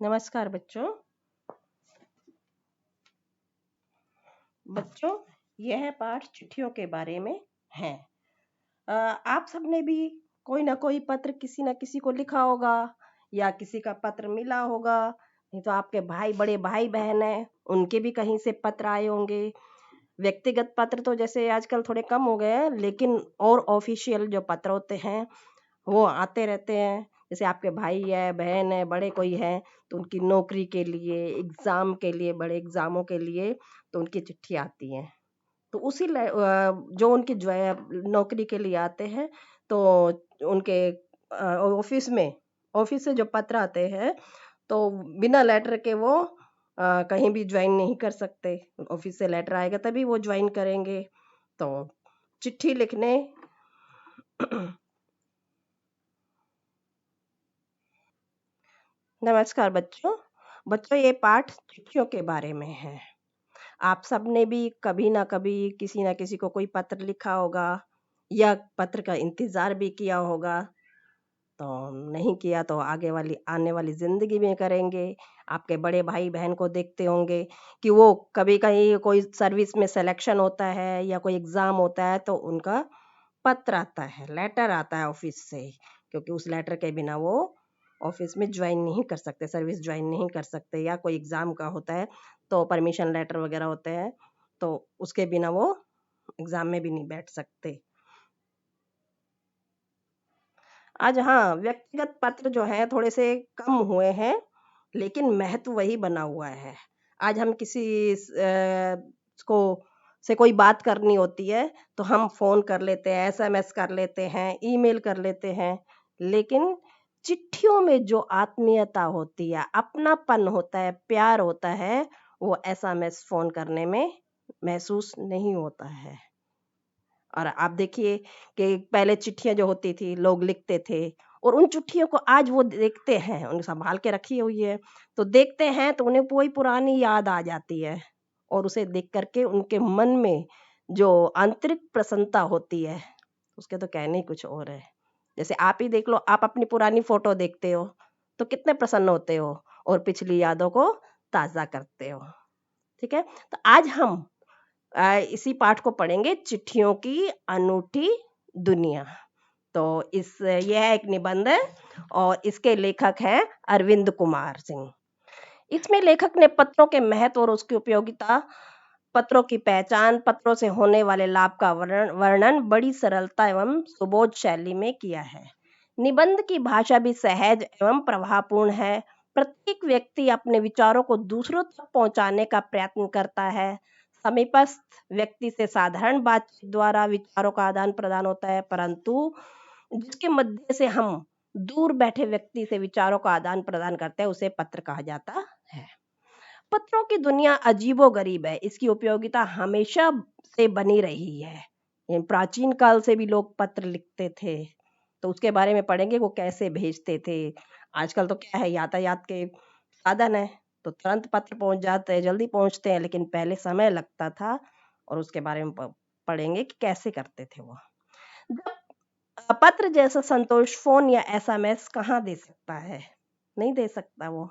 नमस्कार बच्चों। बच्चों, यह पाठ चिट्ठियों के बारे में है। आप सबने भी कोई ना कोई पत्र किसी ना किसी को लिखा होगा या किसी का पत्र मिला होगा। नहीं तो आपके बड़े भाई बहन हैं, उनके भी कहीं से पत्र आए होंगे। व्यक्तिगत पत्र तो जैसे आजकल थोड़े कम हो गए हैं, लेकिन और ऑफिशियल जो पत्र होते हैं वो आते रहते हैं। जैसे आपके भाई है, बहन है, बड़े कोई है, तो उनकी नौकरी के लिए, एग्जाम के लिए, बड़े एग्जामों के लिए तो उनकी चिट्ठी आती है। तो जो उनकी जो है नौकरी के लिए आते हैं, तो उनके ऑफिस से जो पत्र आते हैं, तो बिना लेटर के वो कहीं भी ज्वाइन नहीं कर सकते। ऑफिस से लेटर आएगा तभी वो ज्वाइन करेंगे। तो चिट्ठी लिखने नमस्कार बच्चों। बच्चों, ये पाठ चिट्ठियों के बारे में है। आप सबने भी कभी ना कभी किसी ना किसी को कोई पत्र लिखा होगा या पत्र का इंतजार भी किया होगा। तो नहीं किया तो आने वाली जिंदगी में करेंगे। आपके बड़े भाई बहन को देखते होंगे कि वो कभी कहीं कोई सर्विस में सिलेक्शन होता है या कोई एग्जाम होता है, तो उनका पत्र आता है, लेटर आता है ऑफिस से। क्योंकि उस लेटर के बिना वो ऑफिस में ज्वाइन नहीं कर सकते, सर्विस ज्वाइन नहीं कर सकते। या कोई एग्जाम का होता है तो परमिशन लेटर वगैरह होते हैं, तो उसके बिना वो एग्जाम में भी नहीं बैठ सकते। आज हाँ, व्यक्तिगत पत्र जो है थोड़े से कम हुए हैं, लेकिन महत्व वही बना हुआ है। आज हम किसी को से कोई बात करनी होती है तो हम फोन कर लेते हैं, एसएमएस कर लेते हैं, ईमेल कर लेते हैं। लेकिन चिट्ठियों में जो आत्मीयता होती है, अपनापन होता है, प्यार होता है, वो एसएमएस फोन करने में महसूस नहीं होता है। और आप देखिए कि पहले चिट्ठियां जो होती थी, लोग लिखते थे, और उन चिट्ठियों को आज वो देखते हैं, उन्हें संभाल के रखी हुई है। तो देखते हैं तो उन्हें कोई पुरानी याद आ जाती है, और उसे देख करके उनके मन में जो आंतरिक प्रसन्नता होती है, उसके तो कहने ही कुछ और है। जैसे आप ही देख लो, आप अपनी पुरानी फोटो देखते हो तो कितने प्रसन्न होते हो और पिछली यादों को ताजा करते हो। ठीक है, तो आज हम इसी पाठ को पढ़ेंगे, चिट्ठियों की अनूठी दुनिया। तो यह एक निबंध है और इसके लेखक हैं अरविंद कुमार सिंह। इसमें लेखक ने पत्रों के महत्व और उसकी उपयोगिता, पत्रों की पहचान, पत्रों से होने वाले लाभ का वर्णन बड़ी सरलता एवं सुबोध शैली में किया है। निबंध की भाषा भी सहज एवं प्रभावपूर्ण है। प्रत्येक व्यक्ति अपने विचारों को दूसरों तक पहुंचाने का प्रयत्न करता है। समीपस्थ व्यक्ति से साधारण बातचीत द्वारा विचारों का आदान प्रदान होता है, परंतु जिसके मध्य से हम दूर बैठे व्यक्ति से विचारों का आदान प्रदान करते हैं, उसे पत्र कहा जाता है। पत्रों की दुनिया अजीबोगरीब है। इसकी उपयोगिता हमेशा से बनी रही है। प्राचीन काल से भी लोग पत्र लिखते थे, तो उसके बारे में पढ़ेंगे वो कैसे भेजते थे। आजकल तो क्या है, यातायात के साधन है, तो तुरंत पत्र पहुंच जाते हैं, जल्दी पहुंचते हैं, लेकिन पहले समय लगता था, और उसके बारे में पढ़ेंगे कि कैसे करते थे वो। जब पत्र जैसा संतोष फोन या एसएमएस कहाँ दे सकता है, नहीं दे सकता वो।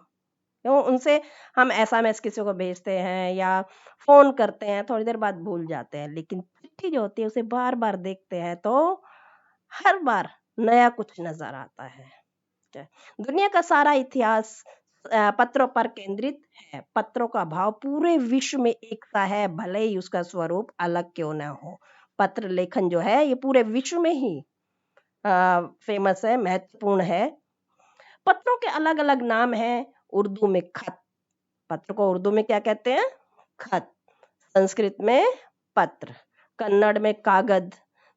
क्यों? उनसे हम एसएमएस किसी को भेजते हैं या फोन करते हैं, थोड़ी देर बाद भूल जाते हैं, लेकिन चिट्ठी जो होती है उसे बार बार देखते हैं तो हर बार नया कुछ नजर आता है। दुनिया का सारा इतिहास पत्रों पर केंद्रित है। पत्रों का भाव पूरे विश्व में एक सा है, भले ही उसका स्वरूप अलग क्यों न हो। पत्र लेखन जो है ये पूरे विश्व में ही फेमस है, महत्वपूर्ण है। पत्रों के अलग अलग नाम हैं। उर्दू में खत, पत्र को उर्दू में क्या कहते हैं? खत। संस्कृत में पत्र, कन्नड़ में कागद,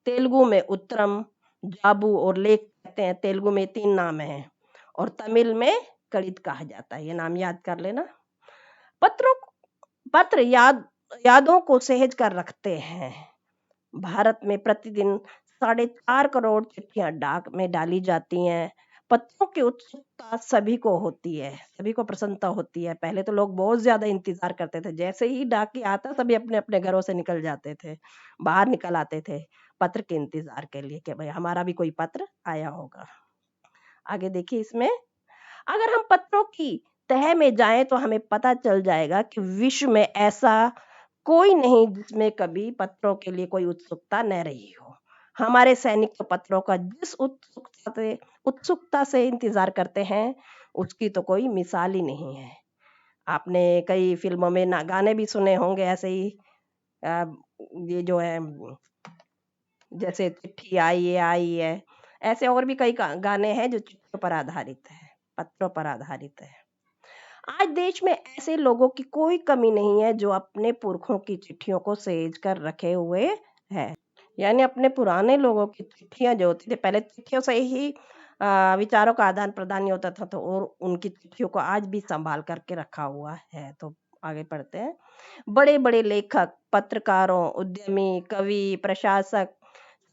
तेलुगु में उत्तरम, जाबू और लेख कहते हैं। तेलुगु में 3 नाम हैं, और तमिल में कड़ित कहा जाता है। ये नाम याद कर लेना। पत्रों पत्र यादों को सहेज कर रखते हैं। भारत में प्रतिदिन 4.5 करोड़ चिट्ठियां डाक में डाली जाती हैं। पत्रों की उत्सुकता सभी को होती है, सभी को प्रसन्नता होती है। पहले तो लोग बहुत ज्यादा इंतजार करते थे, जैसे ही डाक आता सभी अपने अपने घरों से निकल जाते थे, बाहर निकल आते थे पत्र के इंतजार के लिए कि भाई हमारा भी कोई पत्र आया होगा। आगे देखिए, इसमें अगर हम पत्रों की तह में जाएं तो हमें पता चल जाएगा कि विश्व में ऐसा कोई नहीं जिसमें कभी पत्रों के लिए कोई उत्सुकता न रही हो। हमारे सैनिक तो पत्रों का जिस उत्सुकता से इंतजार करते हैं, उसकी तो कोई मिसाल ही नहीं है। आपने कई फिल्मों में ना गाने भी सुने होंगे ऐसे ही। अ, ये जो है, जैसे चिट्ठी आई है, ऐसे और भी कई गाने हैं जो चिट्ठियों पर आधारित है, पत्रों पर आधारित है। आज देश में ऐसे लोगों की कोई कमी नहीं है जो अपने पुरखों की चिट्ठियों को सहेज कर रखे हुए है। यानी अपने पुराने लोगों की चिट्ठियां जो होती थी, पहले चिट्ठियों से ही विचारों का आदान प्रदान नहीं होता था, तो और उनकी चिट्ठियों को आज भी संभाल करके रखा हुआ है। तो आगे पढ़ते हैं। बड़े बड़े लेखक, पत्रकारों, उद्यमी, कवि, प्रशासक,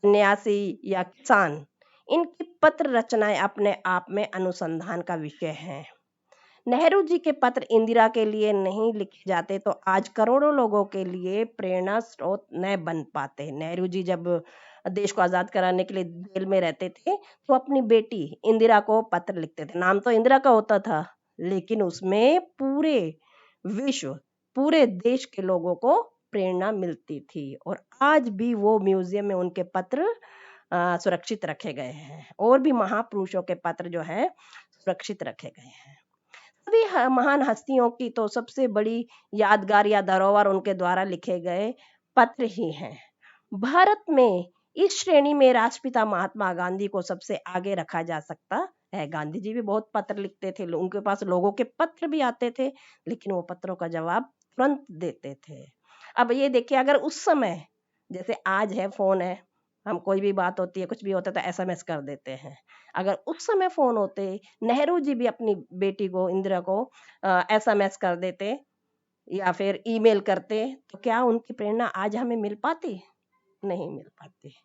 सन्यासी या किसान, इनकी पत्र रचनाएं अपने आप में अनुसंधान का विषय हैं। नेहरू जी के पत्र इंदिरा के लिए नहीं लिखे जाते तो आज करोड़ों लोगों के लिए प्रेरणा स्रोत न बन पाते। नेहरू जी जब देश को आजाद कराने के लिए जेल में रहते थे, तो अपनी बेटी इंदिरा को पत्र लिखते थे। नाम तो इंदिरा का होता था, लेकिन उसमें पूरे विश्व, पूरे देश के लोगों को प्रेरणा मिलती थी। और आज भी वो म्यूजियम में उनके पत्र सुरक्षित रखे गए हैं। और भी महापुरुषों के पत्र जो है सुरक्षित रखे गए हैं। सभी महान हस्तियों की तो सबसे बड़ी यादगार या धरोहर उनके द्वारा लिखे गए पत्र ही हैं। भारत में इस श्रेणी में राष्ट्रपिता महात्मा गांधी को सबसे आगे रखा जा सकता है। गांधी जी भी बहुत पत्र लिखते थे, उनके पास लोगों के पत्र भी आते थे, लेकिन वो पत्रों का जवाब तुरंत देते थे। अब ये देखिए, अगर उस समय जैसे आज है, फोन है, हम कोई भी बात होती है, कुछ भी होता है तो एसएमएस कर देते हैं। अगर उस समय फोन होते, नेहरू जी भी अपनी बेटी को, इंदिरा को एसएमएस कर देते या फिर ईमेल करते, तो क्या उनकी प्रेरणा आज हमें मिल पाती? नहीं मिल पाती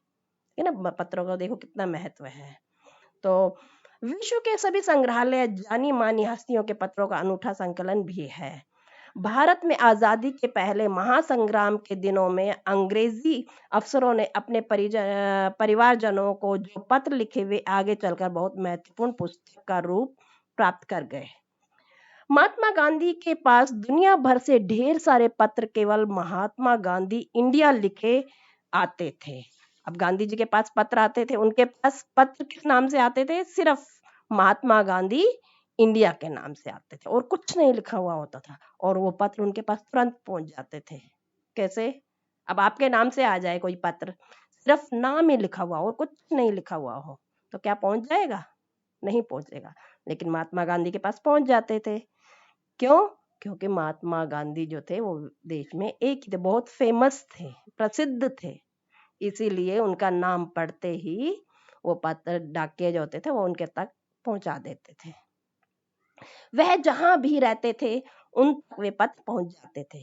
है ना। पत्रों का देखो कितना महत्व है। तो विश्व के सभी संग्रहालय जानी मानी हस्तियों के पत्रों का अनूठा संकलन भी है। भारत में आजादी के पहले महासंग्राम के दिनों में अंग्रेजी अफसरों ने अपने परिवारजनों को जो पत्र लिखे वे आगे चलकर बहुत महत्वपूर्ण पुस्तक का रूप प्राप्त कर गए। महात्मा गांधी के पास दुनिया भर से ढेर सारे पत्र केवल महात्मा गांधी इंडिया लिखे आते थे। अब गांधी जी के पास पत्र आते थे, उनके पास पत्र किस नाम से आते थे? सिर्फ महात्मा गांधी इंडिया के नाम से आते थे और कुछ नहीं लिखा हुआ होता था, और वो पत्र उनके पास तुरंत पहुंच जाते थे। कैसे? अब आपके नाम से आ जाए कोई पत्र, सिर्फ नाम ही लिखा हुआ और कुछ नहीं लिखा हुआ हो, तो क्या पहुंच जाएगा? नहीं पहुंचेगा। लेकिन महात्मा गांधी के पास पहुंच जाते थे। क्यों? क्योंकि महात्मा गांधी जो थे वो देश में एक ही थे, बहुत फेमस थे, प्रसिद्ध थे। इसीलिए उनका नाम पढ़ते ही वो पत्र, डाकिये जो होते थे, वो उनके तक पहुंचा देते थे। वह जहां भी रहते थे उन तक वे पत्र पहुंच जाते थे।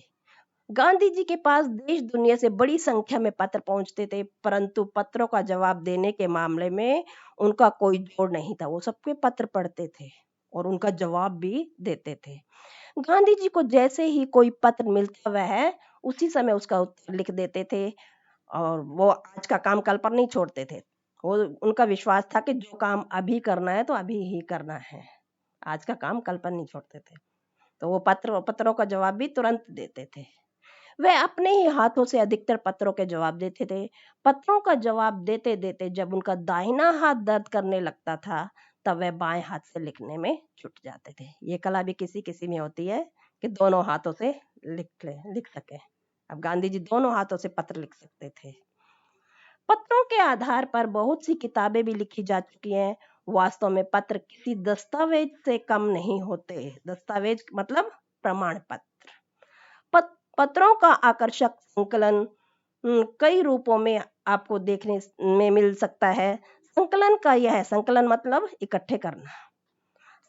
गांधी जी के पास देश दुनिया से बड़ी संख्या में पत्र पहुंचते थे, परंतु पत्रों का जवाब देने के मामले में उनका कोई जोड़ नहीं था। वो सबके पत्र पढ़ते थे और उनका जवाब भी देते थे। गांधी जी को जैसे ही कोई पत्र मिलता वह उसी समय उसका उत्तर लिख देते थे, और वो आज का काम कल पर नहीं छोड़ते थे। वो, उनका विश्वास था कि जो काम अभी करना है तो अभी ही करना है, आज का काम कल पर नहीं छोड़ते थे। तो वो पत्रों का जवाब भी तुरंत देते थे। वह अपने ही हाथों से अधिकतर पत्रों के जवाब देते थे। पत्रों का जवाब देते देते जब उनका दाहिना हाथ दर्द करने लगता था, तब वह बाएं हाथ से लिखने में जुट जाते थे। ये कला भी किसी किसी में होती है कि दोनों हाथों से लिख सके। अब गांधी जी दोनों हाथों से पत्र लिख सकते थे। पत्रों के आधार पर बहुत सी किताबें भी लिखी जा चुकी हैं। वास्तव में पत्र किसी दस्तावेज से कम नहीं होते। दस्तावेज मतलब प्रमाण पत्र। पत्रों का आकर्षक संकलन कई रूपों में आपको देखने में मिल सकता है। संकलन मतलब इकट्ठे करना।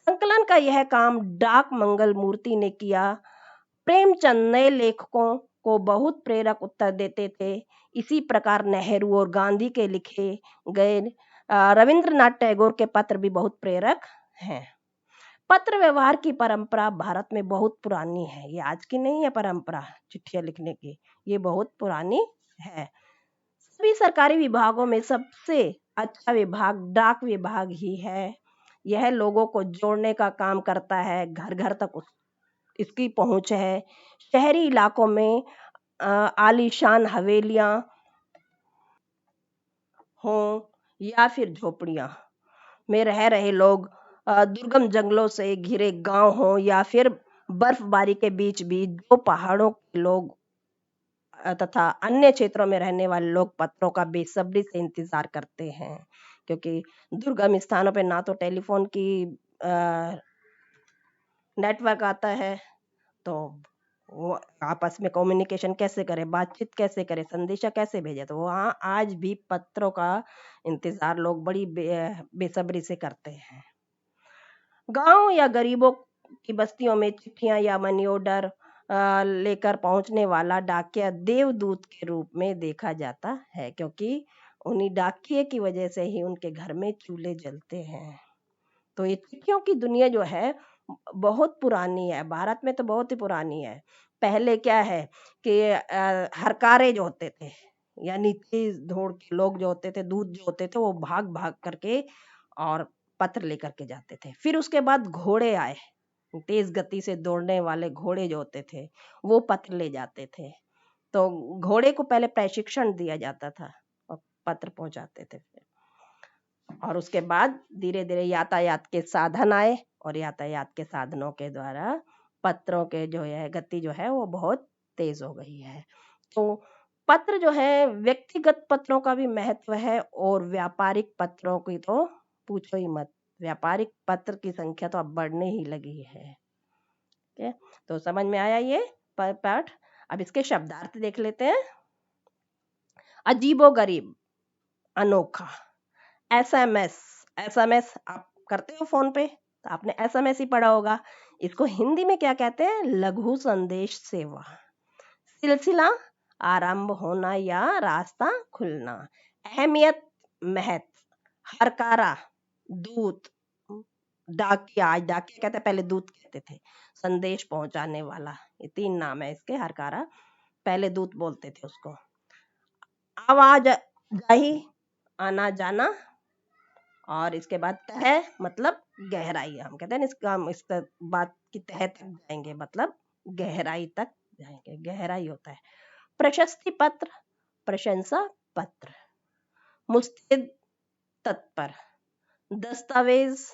संकलन का यह काम डाक मंगल मूर्ति ने किया। प्रेमचंद नए लेखकों को बहुत प्रेरक उत्तर देते थे। इसी प्रकार नेहरू और गांधी के लिखे गए रविंद्रनाथ टैगोर के पत्र भी बहुत प्रेरक हैं। पत्र व्यवहार की परंपरा भारत में बहुत पुरानी है। ये आज की नहीं है परंपरा चिट्ठियां लिखने की, ये बहुत पुरानी है। सभी सरकारी विभागों में सबसे अच्छा विभाग डाक विभाग ही है। यह लोगों को जोड़ने का काम करता है, घर घर तक इसकी पहुंच है। शहरी इलाकों में आलीशान हवेलियां हों या फिर झोपड़ियां में रह रहे लोग, दुर्गम जंगलों से घिरे गांव हो या फिर बर्फबारी के बीच भी जो पहाड़ों के लोग तथा अन्य क्षेत्रों में रहने वाले लोग पत्रों का बेसब्री से इंतजार करते हैं, क्योंकि दुर्गम स्थानों पे ना तो टेलीफोन की नेटवर्क आता है, तो वो आपस में कम्युनिकेशन कैसे करें, बातचीत कैसे करें, संदेशा कैसे भेजे, तो वहाँ आज भी पत्रों का इंतजार लोग बड़ी बेसब्री से करते हैं। गांव या गरीबों की बस्तियों में चिट्ठियां या मनी ऑर्डर लेकर पहुंचने वाला डाकिया देवदूत के रूप में देखा जाता है, क्योंकि उन्हीं डाकिये की वजह से ही उनके घर में चूल्हे जलते हैं। तो ये चिट्ठियों की दुनिया जो है बहुत पुरानी है, भारत में तो बहुत ही पुरानी है। पहले क्या है कि हरकारे जो होते थे, यानी तेज दौड़ के लोग जो होते थे, दूध जो होते थे, वो भाग भाग करके और पत्र लेकर के जाते थे। फिर उसके बाद घोड़े आए, तेज गति से दौड़ने वाले घोड़े जो होते थे, वो पत्र ले जाते थे। तो घोड़े को पहले प्रशिक्षण दिया जाता था और पत्र पहुंचाते थे। और उसके बाद धीरे धीरे यातायात के साधन आए और यातायात के साधनों के द्वारा पत्रों के जो है गति जो है वो बहुत तेज हो गई है। तो पत्र जो है, व्यक्तिगत पत्रों का भी महत्व है और व्यापारिक पत्रों की तो पूछो ही मत। व्यापारिक पत्र की संख्या तो अब बढ़ने ही लगी है। तो समझ में आया ये पाठ। अब इसके शब्दार्थ देख लेते हैं। अजीबोगरीब, अनोखा। एसएमएस, एसएमएस आप करते हो फोन पे, तो आपने एसएमएस ही पढ़ा होगा। इसको हिंदी में क्या कहते हैं? लघु संदेश सेवा। सिलसिला, आरंभ होना या रास्ता खुलना। अहमियत, महत्व। हरकारा, दूत। डाकिया, आज डाकिया कहते, पहले दूत कहते थे। संदेश पहुंचाने वाला, ये 3 नाम है इसके। हरकारा, पहले दूत बोलते थे उसको। आवाजाही, आना जाना। और इसके बाद तह मतलब गहराई। हम कहते हैं इस बात की तह तक जाएंगे, मतलब गहराई तक जाएंगे, गहराई होता है। प्रशस्ति पत्र, प्रशंसा पत्र। मुस्तैद, तत्पर। दस्तावेज,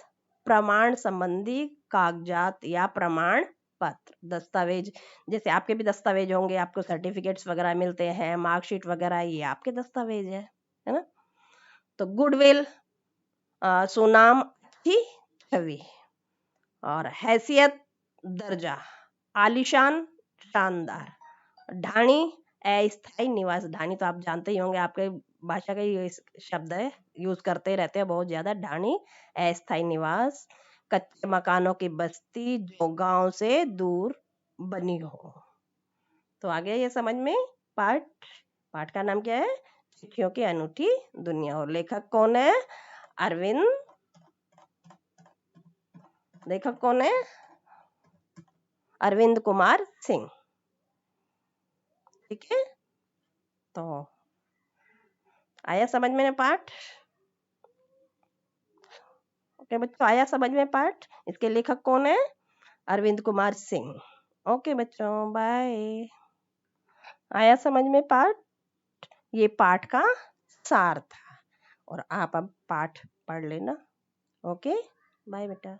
प्रमाण संबंधी कागजात या प्रमाण पत्र। दस्तावेज, जैसे आपके भी दस्तावेज होंगे, आपको सर्टिफिकेट्स वगैरह मिलते हैं, मार्कशीट वगैरह, ये आपके दस्तावेज है ना। तो गुडविल, सुनाम, अच्छी छवि। और हैसियत, दर्जा। आलीशान, शानदार। ढाणी, अस्थायी निवास। ढाणी तो आप जानते ही होंगे, आपके भाषा का ये शब्द है, यूज करते रहते हैं बहुत ज्यादा। ढाणी, अस्थायी निवास। कच्चे मकानों की बस्ती जो गांव से दूर बनी हो। तो आ गया ये समझ में पाठ। पाठ का नाम क्या है? चिट्ठियों की अनूठी दुनिया। और लेखक कौन है? अरविंद। लेखक कौन है? अरविंद कुमार सिंह। ठीक है, तो आया समझ में पाठ? ओके बच्चों, आया समझ में पाठ? इसके लेखक कौन है? अरविंद कुमार सिंह। ओके बच्चों, बाय। आया समझ में पाठ? ये पाठ का सार था, और आप अब पाठ पढ़ लेना। ओके, बाय बेटा।